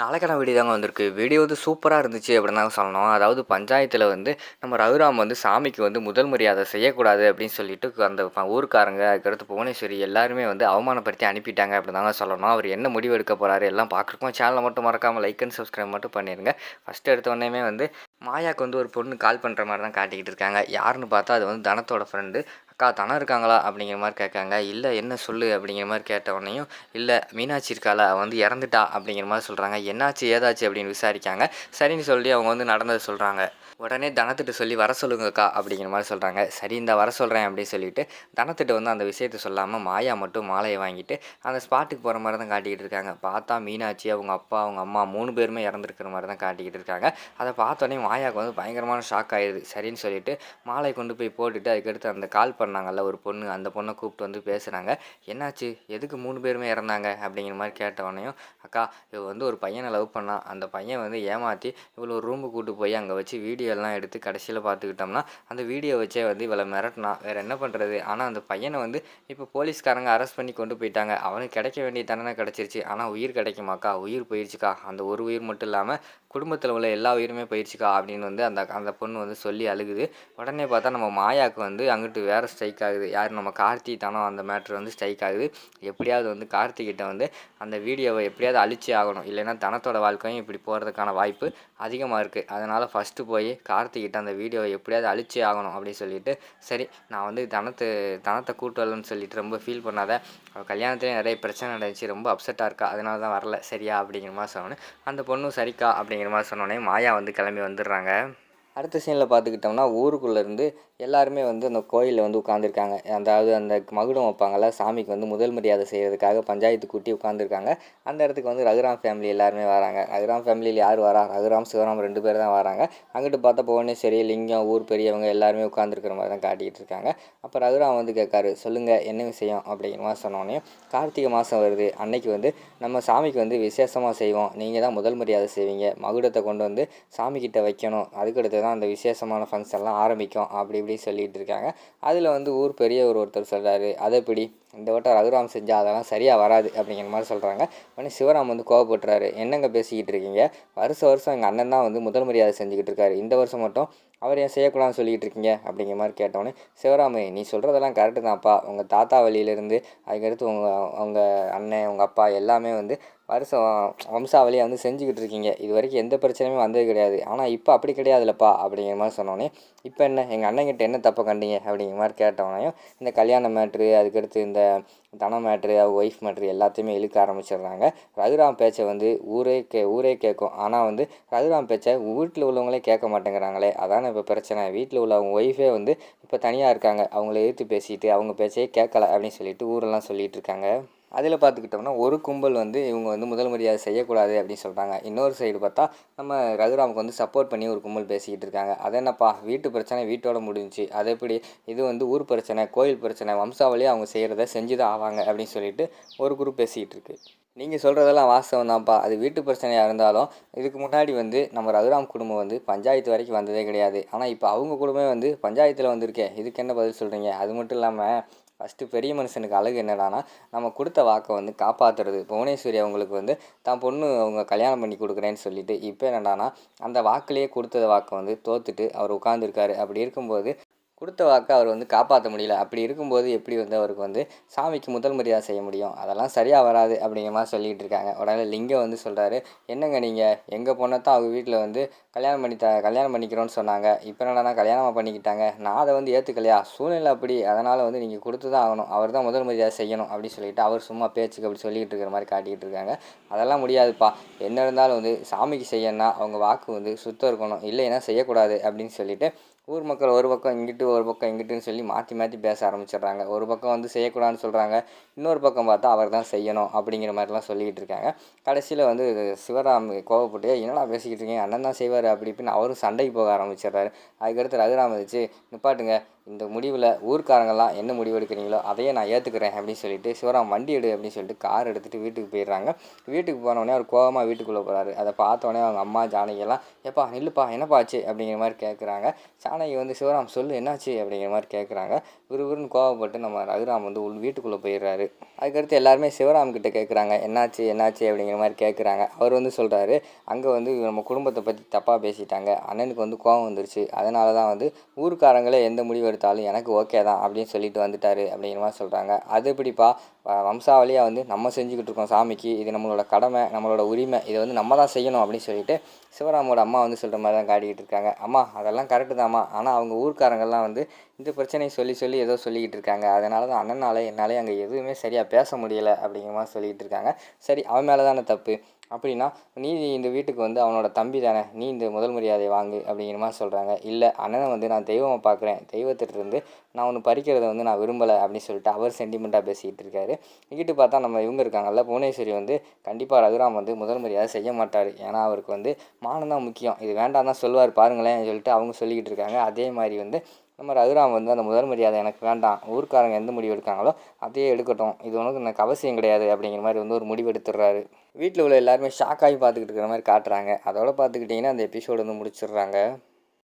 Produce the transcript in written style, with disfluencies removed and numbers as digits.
நாளைக்கான வீடியோ தாங்க வந்திருக்கு. வீடியோ வந்து சூப்பரா இருந்துச்சு அப்படின்னு தாங்க சொல்லணும். அதாவது பஞ்சாயத்துல வந்து நம்ம ரகுராம் வந்து சாமிக்கு வந்து முதல் மரியாதை செய்யக்கூடாது அப்படின்னு சொல்லிட்டு அந்த ஊர்க்காரங்க, அதுக்கடுத்து புவனேஸ்வரி எல்லாருமே வந்து அவமானப்படுத்தி அனுப்பிட்டாங்க அப்படின்னு தாங்க சொல்லணும். அவர் என்ன முடிவு எடுக்க போறாரு எல்லாம் பார்க்குறக்கும் சேனலை மட்டும் மறக்காம லைக் அண்ட் சப்ஸ்கிரைப் மட்டும் பண்ணிருங்க. ஃபர்ஸ்ட் எடுத்த உடனேயுமே வந்து மாயாவுக்கு வந்து ஒரு பொண்ணு கால் பண்ணுற மாதிரி தான் காட்டிக்கிட்டு இருக்காங்க. யாருன்னு பார்த்தா அது வந்து தனத்தோட ஃப்ரெண்டு. அக்கா தனம் இருக்காங்களா அப்படிங்கிற மாதிரி கேட்காங்க. இல்லை என்ன சொல்லு அப்படிங்கிற மாதிரி கேட்ட உடனேயும் இல்லை மீனாட்சி இருக்காளா அவ வந்து இறந்துட்டா அப்படிங்கிற மாதிரி சொல்கிறாங்க. என்னாச்சு ஏதாச்சு அப்படின்னு விசாரிக்காங்க. சரின்னு சொல்லி அவங்க வந்து நடந்ததை சொல்கிறாங்க. உடனே தனத்திட்ட சொல்லி வர சொல்லுங்கக்கா அப்படிங்கிற மாதிரி சொல்கிறாங்க. சரி இந்த வர சொல்கிறேன் அப்படின்னு சொல்லிட்டு தனத்திட்ட வந்து அந்த விஷயத்த சொல்லாமல் மாயா மட்டும் மாலையை வாங்கிட்டு அந்த ஸ்பாட்டுக்கு போகிற மாதிரி தான் காட்டிக்கிட்டு இருக்காங்க. பார்த்தா மீனாட்சி அவங்க அப்பா அவங்க அம்மா 3 பேருமே இறந்துருக்கிற மாதிரி தான் காட்டிக்கிட்டு இருக்காங்க. அதை பார்த்தோன்னே மாயாவுக்கு வந்து பயங்கரமான ஷாக் ஆயிடுது. சரின்னு சொல்லிட்டு மாலையை கொண்டு போய் போட்டுட்டு அதுக்கடுத்து அந்த கால் பண்ணாங்கல்ல ஒரு பொண்ணு, அந்த பொண்ணை கூப்பிட்டு வந்து பேசுகிறாங்க. என்னாச்சு எதுக்கு 3 பேருமே இறந்தாங்க அப்படிங்கிற மாதிரி கேட்டவொடனையும், அக்கா இவ வந்து ஒரு பையனை லவ் பண்ணா, அந்த பையன் வந்து ஏமாற்றி இவ்வளோ ஒரு ரூமுக்கு கூட்டு போய் அங்கே வச்சு வீடியோ எல்லாம் எடுத்து கடைசியில் பார்த்துக்கிட்டோம்னா அந்த வீடியோ வச்சே வந்து இவளை மிரட்டினா. வேறு என்ன பண்ணுறது. ஆனால் அந்த பையனை வந்து இப்போ போலீஸ்காரங்க அரெஸ்ட் பண்ணி கொண்டு போயிட்டாங்க. அவனுக்கு கிடைக்க வேண்டிய தண்டனை கிடச்சிருச்சு. ஆனால் உயிர் கிடைக்குமாக்கா? உயிர் போயிடுச்சுக்கா. அந்த ஒரு உயிர் மட்டும் இல்லாமல் குடும்பத்தில் உள்ள எல்லா உயிருமே போயிடுச்சுக்கா அப்படின்னு வந்து அந்த அந்த பொண்ணு வந்து சொல்லி அழுகுது. உடனே பார்த்தா நம்ம மாயாவுக்கு வந்து அங்கிட்டு வேறு ஸ்ட்ரைக் ஆகுது. யார் நம்ம கார்த்தி தனம் அந்த மேட்ரு வந்து ஸ்ட்ரைக் ஆகுது. எப்படியாவது வந்து கார்த்திகிட்ட வந்து அந்த வீடியோவை எப்படியாவது அழிச்சே ஆகணும். இல்லைன்னா தனத்தோட வாழ்க்கையும் இப்படி போகிறதுக்கான வாய்ப்பு அதிகமாக இருக்குது. அதனால் ஃபஸ்ட்டு போய் கார்த்திகிட்ட அந்த வீடியோவை எப்படியாவது அழிச்சே ஆகணும் அப்படின்னு சொல்லிட்டு, சரி நான் வந்து தனத்தை கூட்டு வரலன்னு சொல்லிட்டு ரொம்ப ஃபீல் பண்ணாத. அவள் கல்யாணத்துலேயே நிறைய பிரச்சனை நடந்துச்சு. ரொம்ப அப்செட்டாக இருக்கா. அதனால தான் வரல சரியா அப்படிங்கிற மாதிரி சொன்னோன்னே அந்த பொண்ணும் சரிக்கா அப்படிங்கிற மாதிரி சொன்னோடனே மாயா வந்து கிளம்பி வந்துடுறாங்க. அடுத்த சீனில் பார்த்துக்கிட்டோம்னா ஊருக்குள்ளேருந்து எல்லாருமே வந்து அந்த கோயிலில் வந்து உட்காந்துருக்காங்க. அதாவது அந்த மகுடம் வைப்பாங்கள்ல சாமிக்கு வந்து முதல் மரியாதை செய்கிறதுக்காக பஞ்சாயத்து கூட்டி உட்காந்துருக்காங்க. அந்த இடத்துக்கு வந்து ரகுராம் ஃபேமிலி எல்லாருமே வராங்க. ரகுராம் ஃபேமிலியில் யார் வரா? ரகுராம் சிவராம் 2 பேர் தான் வராங்க. அங்கிட்டு பார்த்தா புவனேஸ்வரி லிங்கம் ஊர் பெரியவங்க எல்லாருமே உட்காந்துருக்கிற மாதிரி தான் காட்டிக்கிட்டு இருக்காங்க. அப்போ ரகுராம் வந்து கேட்காரு, சொல்லுங்கள் என்ன விஷயம் அப்படிங்கிற மாதிரி சொன்னோடனே, கார்த்திகை மாதம் வருது, அன்னைக்கு வந்து நம்ம சாமிக்கு வந்து விசேஷமாக செய்வோம். நீங்கள் தான் முதல் மரியாதை செய்வீங்க. மகுடத்தை கொண்டு வந்து சாமிக்கிட்ட வைக்கணும். அதுக்கடுத்து தான் அந்த விசேஷமான ஃபங்க்ஷன்லாம் ஆரம்பிக்கும் அப்படி இப்படி சொல்லிகிட்டு இருக்காங்க. அதில் வந்து ஊர் பெரியவர் ஒருத்தர் சொல்கிறாரு, அதை எப்படி இந்த வட்டம் ரகுராம் செஞ்சால் அதெல்லாம் சரியாக வராது அப்படிங்கிற மாதிரி சொல்கிறாங்க. உடனே சிவராம் வந்து கோவப்படுறாரு. என்னங்க பேசிக்கிட்டு இருக்கீங்க? வருஷம் எங்கள் அண்ணன் தான் வந்து முதல் மரியாதை செஞ்சுக்கிட்டு இருக்காரு. இந்த வருஷம் மட்டும் அவர் ஏன் செய்யக்கூடாதுன்னு சொல்லிக்கிட்டு இருக்கீங்க அப்படிங்கிற மாதிரி கேட்டோன்னே, சிவராமு நீ சொல்கிறதெல்லாம் கரெக்டு தான்ப்பா. உங்கள் தாத்தா வழியிலேருந்து அதுக்கடுத்து அவங்க அண்ணன் உங்கள் அப்பா எல்லாமே வந்து வருஷம் வம்சாவளியாக வந்து செஞ்சுக்கிட்டு இருக்கீங்க. இது வரைக்கும் எந்த பிரச்சனையுமே வந்தது கிடையாது. ஆனால் இப்போ அப்படி கிடையாதுல்லப்பா அப்படிங்கிற மாதிரி சொன்னோன்னே, இப்போ என்ன எங்கள் அண்ணங்கிட்ட என்ன தப்பை கண்டீங்க அப்படிங்கிற மாதிரி கேட்டவனையும் இந்த கல்யாண மேட்ரு அதுக்கடுத்து இந்த தனம் மேட்ரு அவங்க ஒய்ஃப் மேட்ரு எல்லாத்தையுமே இழுக்க ஆரம்பிச்சிடுறாங்க. ரகுராம் பேச்சை வந்து ஊரே கேட்கும். ஆனால் வந்து ரகுராம் பேச்சை வீட்டில் உள்ளவங்களே கேட்க மாட்டேங்கிறாங்களே, அதானே இப்போ பிரச்சனை. வீட்டில் உள்ள அவங்க ஒய்ஃபே வந்து இப்போ தனியாக இருக்காங்க. அவங்கள எதிர்த்து பேசிட்டு அவங்க பேச்சையே கேட்கல அப்படின்னு சொல்லிட்டு ஊரெல்லாம் சொல்லிகிட்டு இருக்காங்க. அதில் பார்த்துக்கிட்டோம்னா ஒரு கும்பல் வந்து இவங்க வந்து முதல் மரியாதை செய்யக்கூடாது அப்படின்னு சொல்கிறாங்க. இன்னொரு சைடு பார்த்தா நம்ம ரகுராமுக்கு வந்து சப்போர்ட் பண்ணி ஒரு கும்பல் பேசிக்கிட்டு இருக்காங்க. அது என்னப்பா வீட்டு பிரச்சனை வீட்டோட முடிஞ்சிச்சு, அது எப்படி இது வந்து ஊர் பிரச்சனை கோயில் பிரச்சனை வம்சாவளியாக அவங்க செய்கிறத செஞ்சு தான் ஆவாங்க அப்படின்னு சொல்லிட்டு ஒரு குரூப் பேசிக்கிட்டு இருக்கு. நீங்கள் சொல்கிறதெல்லாம் வாஸ்தவம் தான்ப்பா. அது வீட்டு பிரச்சனையாக இருந்தாலும் இதுக்கு முன்னாடி வந்து நம்ம ரகுராம் குடும்பம் வந்து பஞ்சாயத்து வரைக்கும் வந்ததே கிடையாது. ஆனால் இப்போ அவங்க குடும்பமே வந்து பஞ்சாயத்தில் வந்திருக்கே, இதுக்கு என்ன பதில் சொல்கிறீங்க? அது மட்டும் இல்லாமல் ஃபஸ்ட்டு பெரிய மனுஷனுக்கு அழகு என்னடானா நம்ம கொடுத்த வாக்கை வந்து காப்பாற்றுறது. புவனேஸ்வரி அவங்களுக்கு வந்து தான் பொண்ணு அவங்க கல்யாணம் பண்ணி கொடுக்குறேன்னு சொல்லிட்டு இப்போ என்னடானா அந்த வாக்குலேயே கொடுத்த வாக்கை வந்து தோத்துட்டு அவர் உட்காந்துருக்காரு. அப்படி இருக்கும்போது கொடுத்த வாக்கை அவர் வந்து காப்பாற்ற முடியல. அப்படி இருக்கும்போது எப்படி வந்து அவருக்கு வந்து சாமிக்கு முதல் மரியாதை செய்ய முடியும்? அதெல்லாம் சரியாக வராது அப்படிங்கிற மாதிரி சொல்லிகிட்டு இருக்காங்க. உடனே லிங்கம் வந்து சொல்கிறாரு, என்னங்க நீங்கள் எங்கள் பொண்ணை தான் அவங்க வீட்டில் வந்து கல்யாணம் பண்ணிக்கிறோன்னு சொன்னாங்க. இப்போ என்னடானா கல்யாணமாக பண்ணிக்கிட்டாங்க. நான் அதை வந்து ஏற்றுக்கலையா? சூழ்நிலை அப்படி. அதனால் வந்து நீங்கள் கொடுத்து தான் ஆகணும். அவர் தான் முதல் மரியாதை செய்யணும் அப்படின்னு சொல்லிட்டு அவர் சும்மா பேச்சுக்கு அப்படி சொல்லிகிட்டு இருக்கிற மாதிரி காட்டிக்கிட்டு இருக்காங்க. அதெல்லாம் முடியாதுப்பா. என்ன இருந்தாலும் வந்து சாமிக்கு செய்யணும்னா அவங்க வாக்கு வந்து சுத்தம் இருக்கணும், இல்லைன்னா செய்யக்கூடாது அப்படின்னு சொல்லிட்டு ஊர் மக்கள் ஒரு பக்கம் இங்கிட்டு ஒரு பக்கம் இங்கிட்டுன்னு சொல்லி மாற்றி மாற்றி பேச ஆரம்பிச்சிடுறாங்க. ஒரு பக்கம் வந்து செய்யக்கூடாதுன்னு சொல்கிறாங்க, இன்னொரு பக்கம் பார்த்தா அவர் தான் செய்யணும் அப்படிங்கிற மாதிரிலாம் சொல்லிக்கிட்டு இருக்காங்க. கடைசியில் வந்து சிவராம் கோவப்பட்டு என்னடா பேசிக்கிட்டு இருக்கீங்க, அண்ணன் தான் செய்வார் அப்படி இப்படின்னு அவரும் சண்டைக்கு போக ஆரம்பிச்சிடுறாரு. அதுக்கடுத்து ரகுராம் வச்சு நிப்பாட்டுங்க, இந்த முடிவில் ஊர்க்காரங்கெல்லாம் என்ன முடிவு எடுக்கிறீங்களோ அதையே நான் ஏற்றுக்கிறேன் அப்படின்னு சொல்லிட்டு சிவராம் வண்டி எடு அப்படின்னு சொல்லிட்டு கார் எடுத்துகிட்டு வீட்டுக்கு போயிடுறாங்க. வீட்டுக்கு போனோடனே அவர் கோவமாக வீட்டுக்குள்ளே போகிறாரு. அதை பார்த்தோன்னே அவங்க அம்மா ஜானகியெல்லாம் எப்பா நில்லுப்பா என்னப்பா ஆச்சு அப்படிங்கிற மாதிரி கேட்குறாங்க. ஜானகி வந்து சிவராம் சொல்லு என்னாச்சு அப்படிங்கிற மாதிரி கேட்குறாங்க. விறுவிறுன்னு கோவப்பட்டு நம்ம ரகுராம் வந்து வீட்டுக்குள்ளே போயிடுறாரு. அதுக்கடுத்து எல்லாருமே சிவராம் கிட்ட கேட்குறாங்க என்னாச்சு என்னாச்சு அப்படிங்கிற மாதிரி கேட்குறாங்க. அவர் வந்து சொல்கிறாரு அங்கே வந்து நம்ம குடும்பத்தை பற்றி தப்பாக பேசிட்டாங்க, அண்ணனுக்கு வந்து கோவம் வந்துருச்சு, அதனால தான் வந்து ஊர்க்காரங்களே எந்த முடிவு எடுத்தாலும் எனக்கு ஓகே தான் அப்படின்னு சொல்லிட்டு வந்துட்டாரு அப்படிங்கிற மாதிரி சொல்கிறாங்க. அது எப்படிப்பா வம்சாவளியாக வந்து நம்ம செஞ்சுக்கிட்டு இருக்கோம் சாமிக்கு, இது நம்மளோட கடமை நம்மளோட உரிமை, இதை வந்து நம்ம தான் செய்யணும் அப்படின்னு சொல்லிட்டு சிவராமோட அம்மா வந்து சொல்கிற மாதிரி தான் காட்டிக்கிட்டு இருக்காங்க. அம்மா அதெல்லாம் கரெக்டு தாம்மா, ஆனால் அவங்க ஊர்க்காரங்கள்லாம் வந்து இந்த பிரச்சனையை சொல்லி சொல்லி ஏதோ சொல்லிக்கிட்டு இருக்காங்க, அதனால தான் அண்ணனாலே என்னாலே அங்கே எதுவுமே சரியாக பேச முடியலை அப்படிங்கிற மாதிரி சொல்லிக்கிட்டு இருக்காங்க. சரி அவன் மேலே தானே தப்பு, அப்படின்னா நீ இந்த வீட்டுக்கு வந்து அவனோட தம்பி தானே, நீ இந்த முதல் மரியாதையை வாங்கு அப்படிங்கிற மாதிரி சொல்கிறாங்க. இல்லை அண்ணனை வந்து நான் தெய்வமாக பார்க்குறேன், தெய்வத்திட்டிருந்து நான் ஒன்று பறிக்கிறத வந்து நான் விரும்பலை அப்படின்னு சொல்லிட்டு அவர் சென்டிமெண்ட்டாக பேசிக்கிட்டு இருக்காரு. இங்கிட்டு பார்த்தா நம்ம இவங்க இருக்காங்கல்ல புவனேஸ்வரி வந்து கண்டிப்பாக ரகுராம் வந்து முதல் மரியாதை செய்ய மாட்டார், ஏன்னா அவருக்கு வந்து மானம் தான் முக்கியம், இது வேண்டாம் தான் சொல்லுவார் பாருங்களேன் சொல்லிட்டு அவங்க சொல்லிக்கிட்டு இருக்காங்க. அதே மாதிரி வந்து நம்ம ரகுராம் வந்து அந்த முதல் மரியாதை எனக்கு வேண்டாம், ஊர்க்காரங்க எந்த முடிவு எடுக்காங்களோ அதையே எடுக்கட்டும், இது உனக்கு எனக்கு அவசியம் கிடையாது அப்படிங்கிற மாதிரி வந்து ஒரு முடிவு எடுத்துடுறாரு. வீட்டில் உள்ள எல்லாருமே ஷாக்காகி பார்த்துக்கிட்டு இருக்கிற மாதிரி காட்டுறாங்க. அதோட பார்த்துக்கிட்டிங்கன்னா அந்த எபிசோடு வந்து முடிச்சிடுறாங்க.